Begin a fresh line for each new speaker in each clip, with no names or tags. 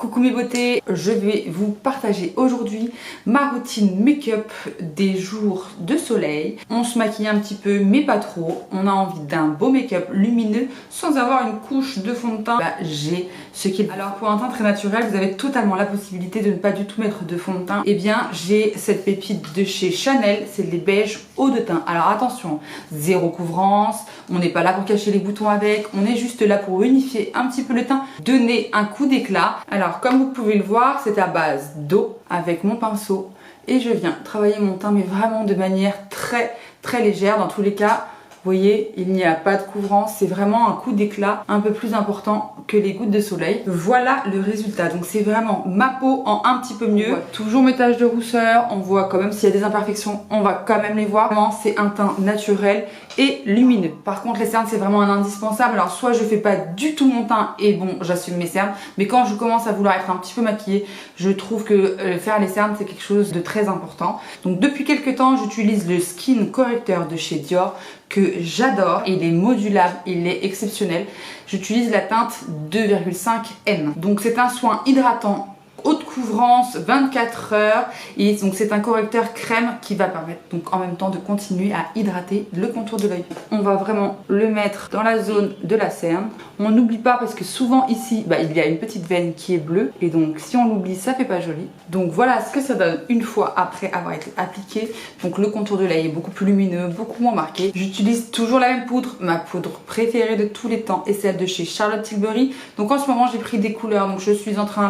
Coucou mes beautés, je vais vous partager aujourd'hui ma routine make-up des jours de soleil. On se maquille un petit peu mais pas trop, on a envie d'un beau make-up lumineux sans avoir une couche de fond de teint. J'ai ce qu'il faut. Alors pour un teint très naturel, vous avez totalement la possibilité de ne pas du tout mettre de fond de teint. Et bien j'ai cette pépite de chez Chanel, c'est les beiges haut de teint. Alors attention, zéro couvrance, on n'est pas là pour cacher les boutons avec, on est juste là pour unifier un petit peu le teint, donner un coup d'éclat. Alors comme vous pouvez le voir, c'est à base d'eau avec mon pinceau et je viens travailler mon teint mais vraiment de manière très légère. Dans tous les cas, vous voyez, il n'y a pas de couvrance, c'est vraiment un coup d'éclat un peu plus important que les gouttes de soleil. Voilà le résultat, donc c'est vraiment ma peau en un petit peu mieux. On voit toujours mes taches de rousseur, on voit quand même s'il y a des imperfections, on va quand même les voir. Vraiment, c'est un teint naturel et lumineux. Par contre, les cernes, c'est vraiment un indispensable. Alors soit je fais pas du tout mon teint et bon, j'assume mes cernes, mais quand je commence à vouloir être un petit peu maquillée, je trouve que faire les cernes, c'est quelque chose de très important. Donc depuis quelques temps, j'utilise le Skin Corrector de chez Dior, que j'adore, il est modulable, il est exceptionnel. J'utilise la teinte 2,5N. Donc c'est un soin hydratant, haute couvrance, 24 heures, et donc c'est un correcteur crème qui va permettre donc en même temps de continuer à hydrater le contour de l'œil. On va vraiment le mettre dans la zone de la cerne. On n'oublie pas parce que souvent ici il y a une petite veine qui est bleue et donc si on l'oublie ça fait pas joli. Donc voilà ce que ça donne une fois après avoir été appliqué. Donc le contour de l'œil est beaucoup plus lumineux, beaucoup moins marqué. J'utilise toujours la même poudre, ma poudre préférée de tous les temps est celle de chez Charlotte Tilbury. Donc en ce moment j'ai pris des couleurs, donc je suis entre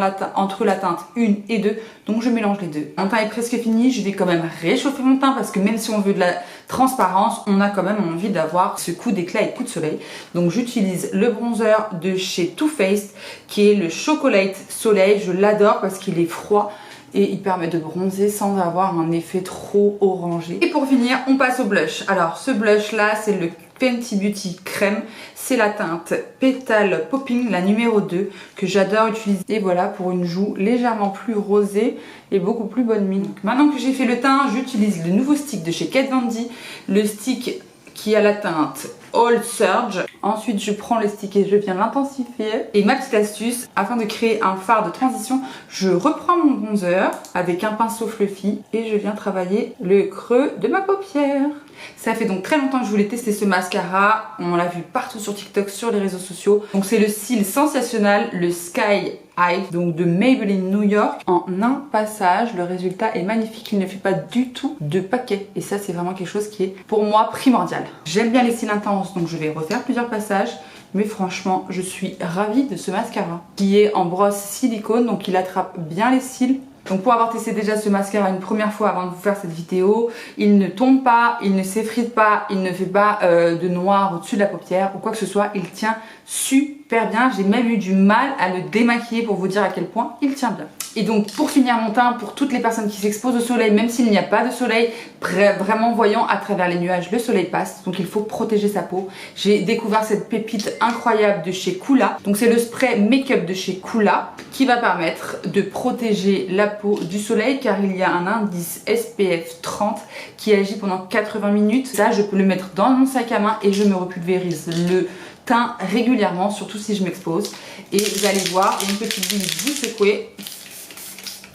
la teinte 1 et 2, donc je mélange les deux. Mon teint est presque fini, je vais quand même réchauffer mon teint parce que même si on veut de la transparence, on a quand même envie d'avoir ce coup d'éclat et coup de soleil. Donc j'utilise le bronzer de chez Too Faced qui est le Chocolate Soleil. Je l'adore parce qu'il est froid et il permet de bronzer sans avoir un effet trop orangé. Et pour finir, on passe au blush. Alors ce blush là, c'est le Fenty Beauty Crème, c'est la teinte Petal Popping, la numéro 2, que j'adore utiliser. Et voilà, pour une joue légèrement plus rosée et beaucoup plus bonne mine. Donc, maintenant que j'ai fait le teint, j'utilise le nouveau stick de chez Kat Von D, le stick qui a la teinte All Surge. Ensuite, je prends le stick et je viens l'intensifier. Et ma petite astuce, afin de créer un fard de transition, je reprends mon bronzer avec un pinceau fluffy et je viens travailler le creux de ma paupière. Ça fait donc très longtemps que je voulais tester ce mascara. On l'a vu partout sur TikTok, sur les réseaux sociaux. Donc c'est le style sensationnel, le Sky High, donc de Maybelline New York. En un passage, le résultat est magnifique. Il ne fait pas du tout de paquet. Et ça, c'est vraiment quelque chose qui est pour moi primordial. J'aime bien les styles intenses, donc je vais refaire plusieurs passages. Mais franchement, je suis ravie de ce mascara qui est en brosse silicone, donc il attrape bien les cils. Donc pour avoir testé déjà ce mascara une première fois avant de vous faire cette vidéo, il ne tombe pas, il ne s'effrite pas, il ne fait pas de noir au-dessus de la paupière ou quoi que ce soit. Il tient super bien, j'ai même eu du mal à le démaquiller pour vous dire à quel point il tient bien. Et donc pour finir mon teint, pour toutes les personnes qui s'exposent au soleil, même s'il n'y a pas de soleil, vraiment voyant à travers les nuages, le soleil passe, donc il faut protéger sa peau. J'ai découvert cette pépite incroyable de chez Coola, donc c'est le spray make-up de chez Coola qui va permettre de protéger la peau du soleil car il y a un indice SPF 30 qui agit pendant 80 minutes. Ça, je peux le mettre dans mon sac à main et je me repulvérise le teint régulièrement, surtout si je m'expose. Et vous allez voir, il y a une petite bulle, vous secouez.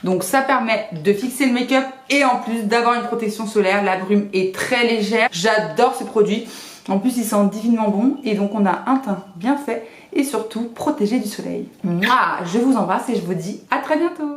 Donc ça permet de fixer le make-up et en plus d'avoir une protection solaire. La brume est très légère, j'adore ce produit. En plus il sent divinement bon et donc on a un teint bien fait et surtout protégé du soleil. Moi, je vous embrasse et je vous dis à très bientôt.